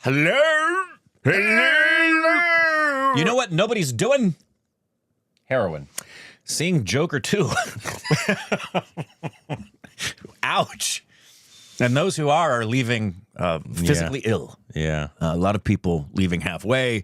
Hello? Hello? You know what nobody's doing? Heroin. Seeing Joker 2. Ouch. And those who are leaving physically ill. Yeah. A lot of people leaving halfway.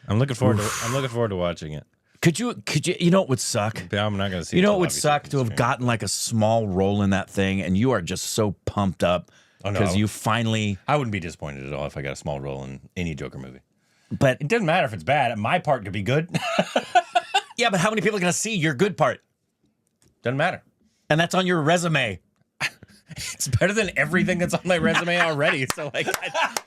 I'm looking forward to watching it. Could you, you know what would suck? But I'm not going to see You it know till what would obviously suck? it's To have streaming. gotten like a small role in that thing, and you are just so pumped up Oh, no. because you finally. I wouldn't be disappointed at all if I got a small role in any Joker movie. But It doesn't matter if it's bad. My part could be good. yeah, but how many people are going to see your good part? Doesn't matter. And that's on your resume. It's better than everything that's on my resume already. So, like,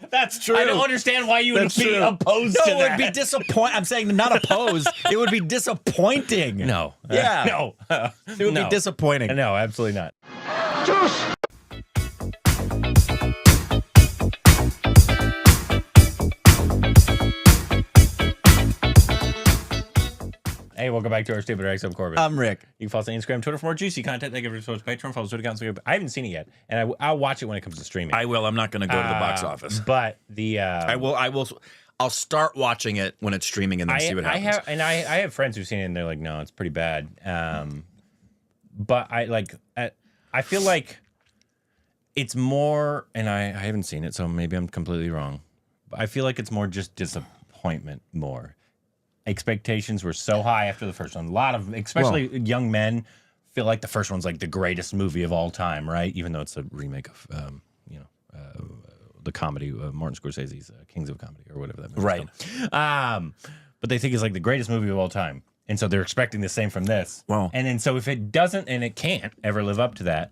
that's true. I don't understand why you would That's be true. opposed to No, it that. would be disappointing. I'm saying not opposed. It would be disappointing. No. Yeah. No. It would be disappointing. No, absolutely not. Hey, welcome back to our Stupid Rex. I'm Corbin. I'm Rick. You can follow us on Instagram, Twitter for more juicy content. Thank you for supporting Patreon. Follow us on Twitter. I haven't seen it yet, and I'll watch it when it comes to streaming. I will. I'm not going to go to the box office. But the I will. I'll start watching it when it's streaming and then see what happens. I have friends who've seen it and they're like, no, it's pretty bad. But I feel like it's more, and I haven't seen it, so maybe I'm completely wrong. But I feel like it's more just disappointment. More expectations were so high after the first one. A lot of, especially young men, feel like the first one's like the greatest movie of all time, right? Even though it's a remake of, the comedy, Martin Scorsese's Kings of Comedy or whatever that movie Right. is called. But they think it's like the greatest movie of all time. And so they're expecting the same from this. Wow. And then so if it doesn't, and it can't ever live up to that,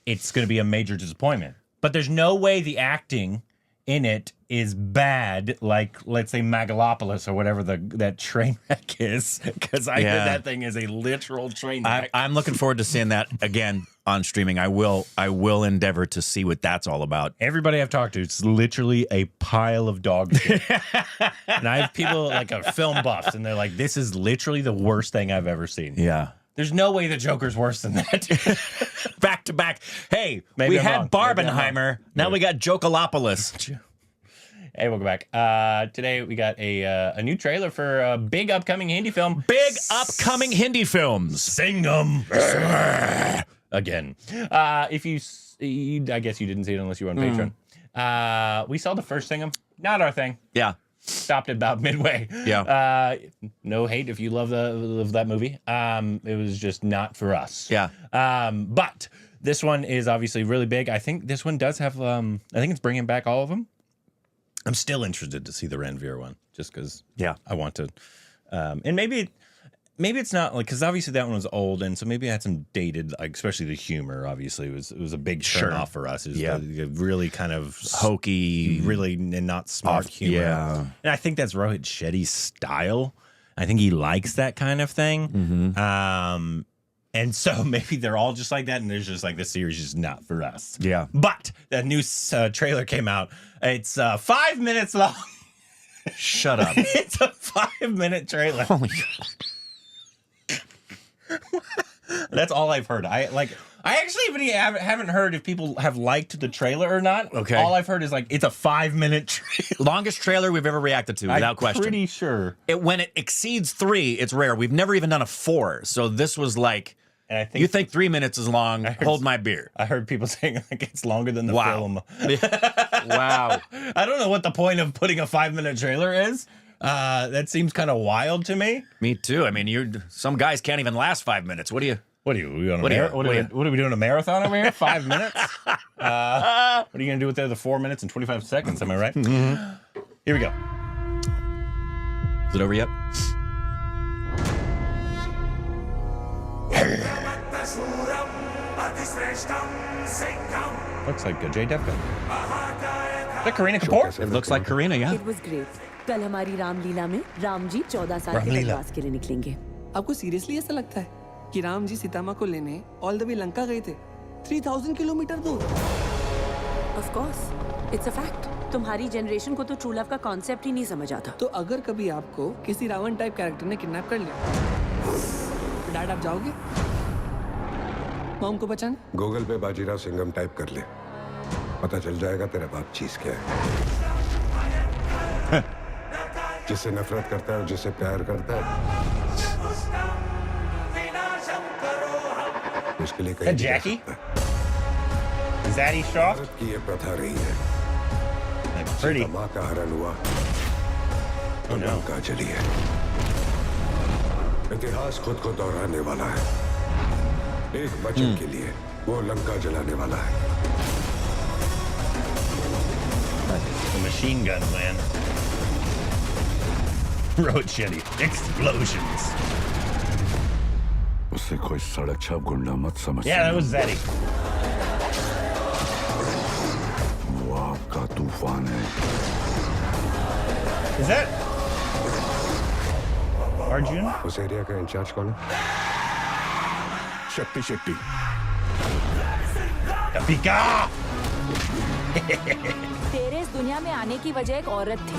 it's going to be a major disappointment. But there's no way the acting in it is bad, like, let's say, Megalopolis or whatever that train wreck is. Because I hear that thing is a literal train wreck. I'm looking forward to seeing that again on streaming. I will endeavor to see what that's all about. Everybody I've talked to, it's literally a pile of dog shit. And I have people like are film buffs, and they're like, this is literally the worst thing I've ever seen. Yeah. There's no way the Joker's worse than that. Back to back. Hey, Maybe we I'm had wrong. Maybe I'm Barbenheimer. Now we got Jokalopolis. Hey, welcome back. Today we got a new trailer for a big upcoming Hindi film. Big upcoming Hindi films. Singham. Again. If you, I guess you didn't see it unless you were on Patreon. We saw the first Singham. Not our thing. Yeah. Stopped at about midway. Yeah. No hate if you love that movie. It was just not for us. Yeah. But this one is obviously really big. I think this one does have. I think it's bringing back all of them. I'm still interested to see the Ranvir one, just because. Yeah. I want to. And maybe it's not like, because obviously that one was old, and so maybe it had some dated, like, especially the humor. Obviously, it was a big turn off for us. It was the really kind of Hokey, really and not smart humor. Yeah. And I think that's Rohit Shetty's style. I think he likes that kind of thing. And so maybe they're all just like that, and there's just like, this series is not for us. Yeah. But that new trailer came out. It's 5 minutes long. Shut up. It's a 5-minute trailer. Holy God. That's all I've heard. I actually haven't heard if people have liked the trailer or not. Okay. All I've heard is like, it's a 5-minute trailer. Longest trailer we've ever reacted to, without question. I'm pretty sure. When it exceeds 3, it's rare. We've never even done a 4. So this was like, And I think you think 3 minutes is long, hold my beer. I heard people saying like it's longer than the film. Wow. I don't know what the point of putting a 5-minute trailer is. That seems kind of wild to me. Me too. I mean, some guys can't even last 5 minutes. What are you? What are we doing a marathon over here? 5 minutes? What are you gonna do with the other 4 minutes and 25 seconds? Am I right? Here we go. Is it over yet? Looks like Ajay Devgan. Is that Kareena Kapoor? It looks like Kareena, yeah. It was great. कल हमारी रामलीला में राम जी 14 साल के वनवास के लिए निकलेंगे। आपको सीरियसली ऐसा लगता है कि राम जी सीता माँ को लेने ऑल द वे लंका गए थे 3000 किलोमीटर दूर? Of course, it's a fact. तुम्हारी जनरेशन को तो ट्रू लव का कॉन्सेप्ट ही नहीं समझ आता। तो अगर कभी आपको किसी रावण टाइप कैरेक्टर ने किडनैप कर लिया, तो डैड आप जाओगे मॉम को बचाने? गूगल पे बाजीराव सिंघम टाइप कर ले, पता चल जाएगा तेरा बाप चीज क्या है। जिससे नफरत करता है और जिससे प्यार करता है उसके लिए कहीं नहीं जा Jackie? सकता। Is that Shroff? भारत की ये प्रथा रही है। Pretty. माँ का हरण हुआ तो लंका चली है। इतिहास खुद को दोहराने वाला है। एक वचन के लिए वो लंका जलाने वाला है। The machine gun, man. Road shitty. Explosions. उससे कोई सड़क छाप गुंडा मत समझ। Yeah, that was Zeddy. वो आपका तूफान है। Is that Arjun? उस एरिया का इंचार्ज कौन है? शक्ति शेट्टी। Deepika! तेरे इस दुनिया में आने की वजह एक औरत थी।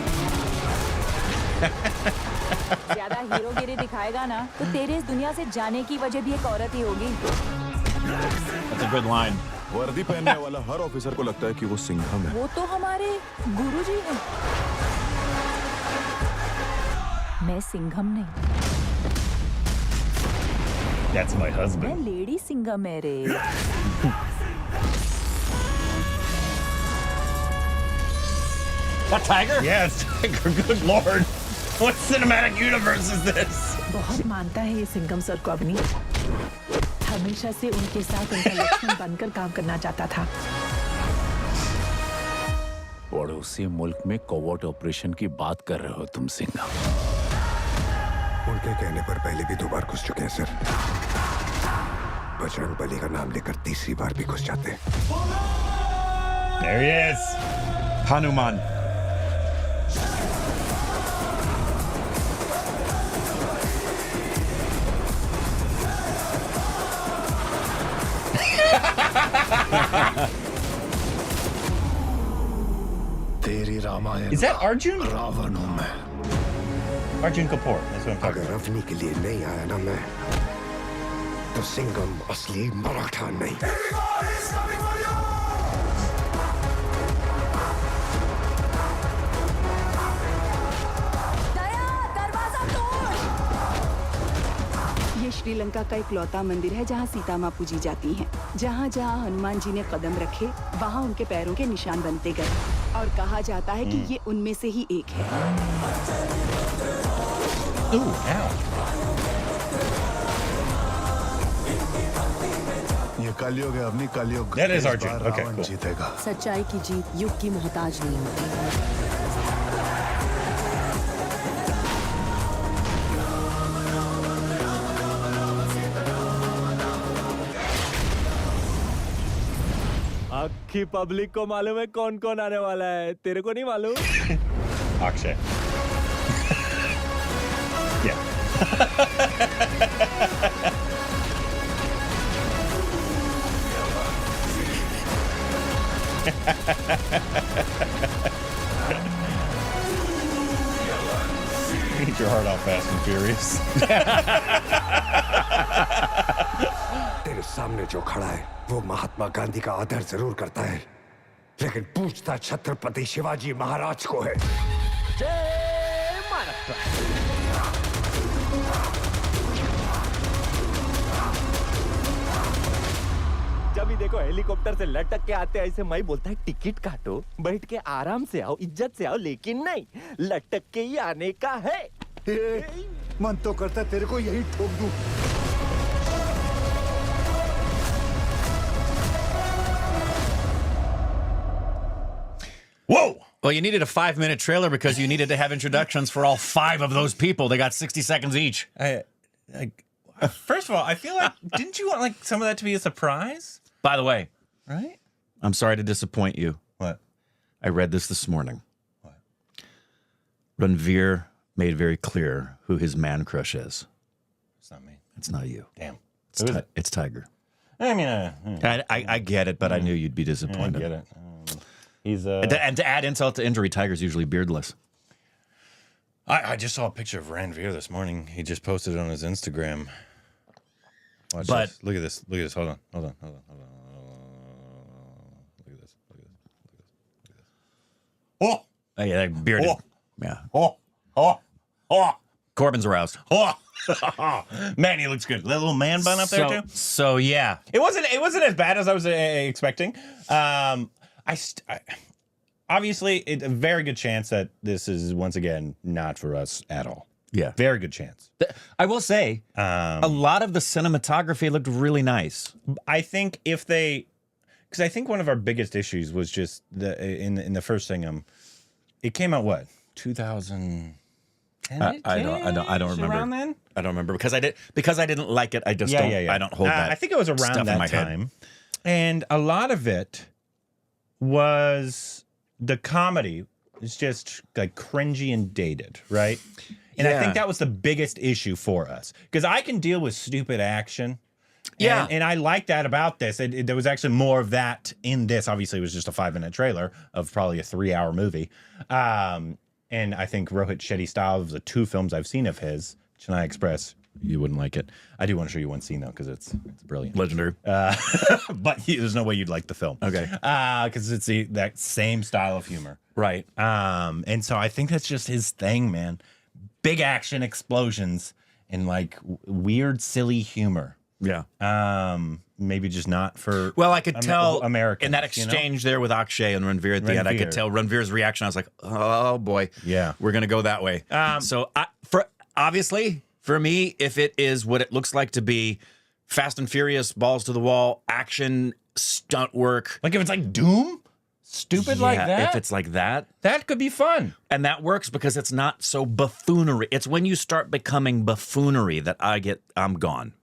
ज्यादा हीरोगिरी दिखाएगा ना तो तेरे इस दुनिया से जाने की वजह भी एक औरत ही होगी। That's a good line. वर्दी पहनने वाला हर ऑफिसर को लगता है कि वो सिंघम है। वो तो हमारे गुरुजी हैं। मैं सिंघम नहीं, That's my मैं husband. लेडी सिंघम है रे। That tiger? Yeah, it's Tiger. Good lord. What cinematic universe is this? बहुत मानता है ये सिंघम सर को अपनी। हमेशा से उनके साथ उनका लक्ष्मण बनकर काम करना चाहता था। पड़ोसी मुल्क में कोवर्ट ऑपरेशन की बात कर रहे हो तुम सिंघम? उनके कहने पर पहले भी 2 बार घुस चुके हैं सर। बजरंग बली का नाम लेकर 3री बार भी घुस जाते हैं। There he is. Hanuman. तेरी Ramayan Is that Arjun? Ravan हूं मैं। Arjun Kapoor. That's what I'm talking अगर about. रवनी के लिए नहीं आया ना मैं, तो सिंघम असली मराठा नहीं। ये श्रीलंका का इकलौता मंदिर है जहाँ सीता माँ पूजी जाती हैं। जहाँ जहाँ हनुमान जी ने कदम रखे वहाँ उनके पैरों के निशान बनते गए और कहा जाता है कि ये उनमें से ही एक है। Ooh, ow. ये कलयुग है, अपनी कलयुग। That is इस Arjun. बार Okay, रावण cool. जीतेगा। सच्चाई की जीत युग की मोहताज नहीं होती। आखी पब्लिक को मालूम है कौन कौन आने वाला है, तेरे को नहीं मालूम? Akshay. Yeah. Eat your heart out, Fast and Furious. तेरे सामने जो खड़ा है वो महात्मा गांधी का आदर जरूर करता है, लेकिन पूछता छत्रपति शिवाजी महाराज को है। जब भी देखो हेलीकॉप्टर से लटक के आते ऐसे मैं बोलता है टिकट काटो, बैठ के आराम से आओ, इज्जत से आओ, लेकिन नहीं, लटक के ही आने का है। मन तो करता है तेरे को यही ठोक दूं। Whoa! Well, you needed a 5-minute trailer because you needed to have introductions for all 5 of those people. They got 60 seconds each. First of all, I feel like didn't you want like some of that to be a surprise? By the way, Right? I'm sorry to disappoint you. What? I read this morning. What? Ranvir made very clear who his man crush is. It's not me. It's not you. Damn. It's, Who is it? it's Tiger. I mean, I get it, but I knew you'd be I disappointed. get it. He's And to add insult to injury, Tiger's usually beardless. I just saw a picture of Ranvir this morning. He just posted it on his Instagram. Watch But- this. Look at this. Look at this. Hold on. Look at this. Look at this. Oh, yeah, bearded. Oh. Yeah. Oh. Corbin's aroused. Man, he looks good. Little man bun up there too. So yeah, It wasn't as bad as I was expecting. Obviously, it's a very good chance that this is once again not for us at all. yeah. Very good chance. I will say, a lot of the cinematography looked really nice. I think because I think one of our biggest issues was just in the first Singham. It came out what 2010. I don't remember. Around then? I don't remember because I didn't like it. I just don't. I don't hold that. I think it was stuff around in my that head. time, and a lot of it was the comedy. It's just like cringy and dated, right? And I Yeah. think that was the biggest issue for us because I can deal with stupid action. Yeah. And I like that about this. There was actually more of that in this. Obviously, it was just a 5-minute trailer of probably a 3-hour movie. And I think Rohit Shetty style of the 2 films I've seen of his, Chennai Express, you wouldn't like it. I do want to show you one scene, though, because it's brilliant. Legendary. But there's no way you'd like the film. Okay. Because it's that same style of humor. Right. And so I think that's just his thing, man. Big action explosions and like weird, silly humor. Yeah. Maybe just not for Well, I could tell Americans in that exchange there with Akshay and Ranvir at the end. I could Ranveer. tell Ranvir's reaction. I was like, "Oh boy, Yeah. we're gonna go that way." So, obviously, for me, if it is what it looks like to be Fast and Furious, balls to the wall, action, stunt work, Like if it's like Doom, stupid like yeah, that. if it's like that, That could be fun. and that works because it's not so buffoonery. It's when you start becoming buffoonery that I'm gone.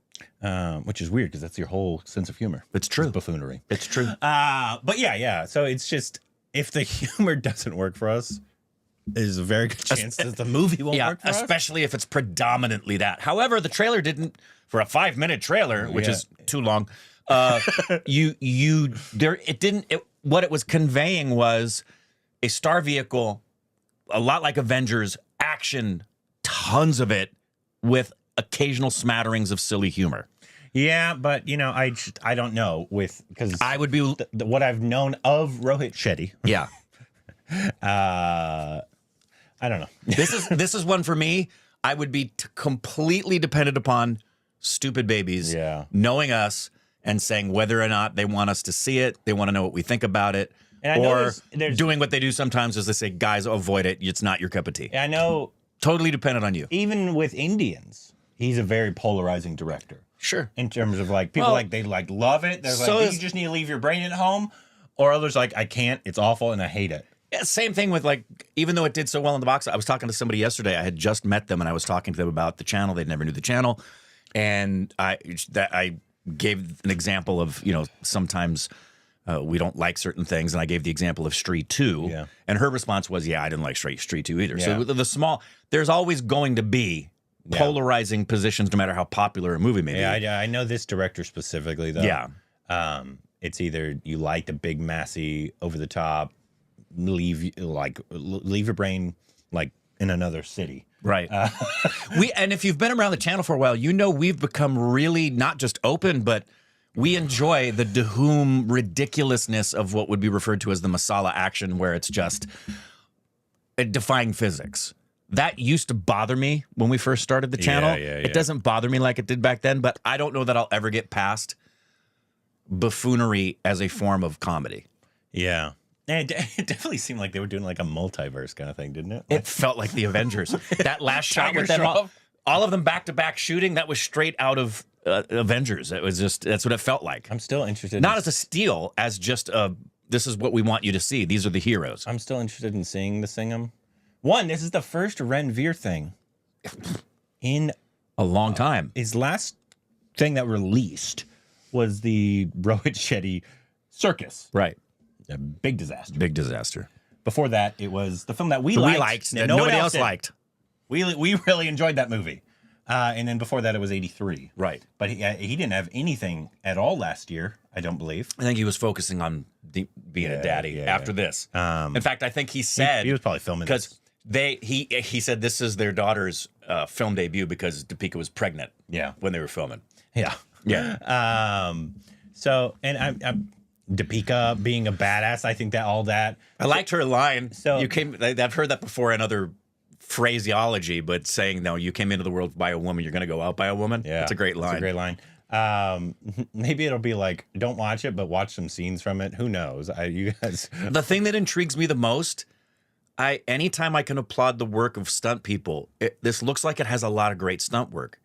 Which is weird because that's your whole sense of humor. It's true. It's buffoonery. It's true. But yeah. So it's just if the humor doesn't work for us, there's a very good chance that the movie won't Yeah, work for us. especially if it's predominantly that. However, the trailer didn't, for a 5-minute trailer, which is too long. What it was conveying was a star vehicle, a lot like Avengers, action, tons of it, with occasional smatterings of silly humor. Yeah, but I don't know because I would be, what I've known of Rohit Shetty. yeah. I don't know. This is one for me. I would be completely dependent upon stupid babies knowing us and saying whether or not they want us to see it, they want to know what we think about it, And I know or there's doing what they do sometimes is they say, guys, avoid it. It's not your cup of tea. I know Totally dependent on you. even with Indians, he's a very polarizing director. Sure. In terms of like people Well, they love it. They're so like, is- you just need to leave your brain at home. Or others like, I can't, it's awful and I hate it. Yeah, same thing with like, even though it did so well in the box, I was talking to somebody yesterday. I had just met them and I was talking to them about the channel. They never knew the channel. And I gave an example of, sometimes we don't like certain things. And I gave the example of Street 2. Yeah. And her response was, yeah, I didn't like Street 2 either. Yeah. So there's always going to be polarizing positions no matter how popular a movie may be. Yeah, I know this director specifically though. Yeah. It's either you like the big, massy, over the top, leave your brain like in another city. Right. And if you've been around the channel for a while, we've become really not just open, but we enjoy the de-whom ridiculousness of what would be referred to as the masala action, where it's just defying physics. That used to bother me when we first started the channel. Yeah. It doesn't bother me like it did back then, but I don't know that I'll ever get past buffoonery as a form of comedy. Yeah. And it definitely seemed like they were doing like a multiverse kind of thing, didn't it? It felt like the Avengers. That last shot Tiger with them Shroff. all of them back-to-back shooting, that was straight out of Avengers. It was just, that's what it felt like. I'm still interested. Not as a steal, as just this is what we want you to see. These are the heroes. I'm still interested in seeing the Singham. One, this is the first Ranvir thing in A long time. his last thing that released was the Rohit Shetty Circus. Right. A big disaster. Big disaster. Before that, it was the film that we We liked that no one nobody else did. liked. We really enjoyed that movie. And then before that, it was 83. Right. But he didn't have anything at all last year, I don't believe. I think he was focusing on being a daddy after this. In fact, I think he said He was probably filming because he said this is their daughter's film debut because Deepika was pregnant. Yeah. When they were filming. Yeah. Yeah. So, and I'm Deepika being a badass, I think that all that. I liked her line. So- I've heard that before in other phraseology, but saying, no, you came into the world by a woman, you're going to go out by a woman. Yeah, That's a great line. It's a great line. Maybe it'll be like, don't watch it, but watch some scenes from it. Who knows? You guys. The thing that intrigues me the most, anytime I can applaud the work of stunt people, this looks like it has a lot of great stunt work.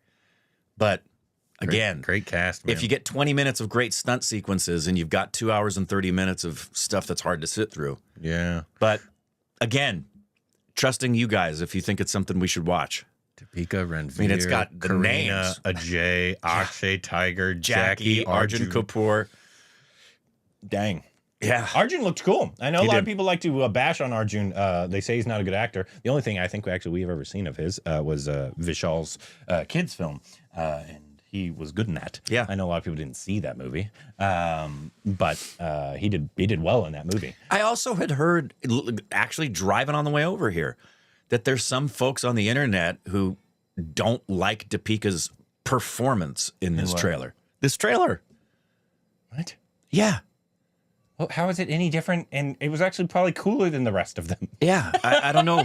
But again, great cast, man. If you get 20 minutes of great stunt sequences and you've got 2 hours and 30 minutes of stuff that's hard to sit through. Yeah. But again, trusting you guys if you think it's something we should watch. Deepika, Ranvir, I mean, it's got the Kareena, names. Ajay, Akshay, Tiger, Jackie, Arjun Kapoor. Dang. Yeah. Arjun looked cool. I know a He lot did. of people like to bash on Arjun. They say he's not a good actor. The only thing I think we've ever seen of his was Vishal's kids film. And he was good in that. Yeah. I know a lot of people didn't see that movie. But he did well in that movie. I also had heard, actually driving on the way over here, that there's some folks on the internet who don't like Deepika's performance in this trailer. This trailer. What? Yeah. Well, how is it any different? And it was actually probably cooler than the rest of them. Yeah. I don't know.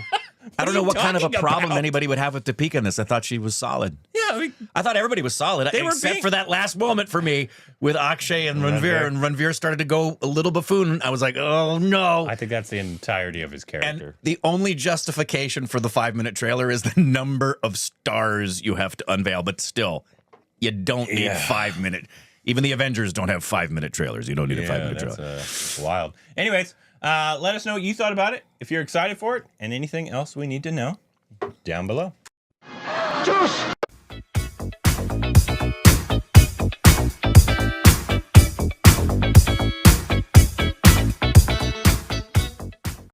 I don't know what kind of a talking problem about? anybody would have with Deepika in this. I thought she was solid. Yeah, I mean, I thought everybody was solid, They were except being- for that last moment for me with Akshay and Ranvir. And Ranvir started to go a little buffoon. I was like, oh, no. I think that's the entirety of his character. And the only justification for the 5-minute trailer is the number of stars you have to unveil. But still, you don't need 5-minute. Even the Avengers don't have 5-minute trailers. You don't need a 5-minute trailer. That's wild. Anyways, let us know what you thought about it, if you're excited for it, and anything else we need to know down below.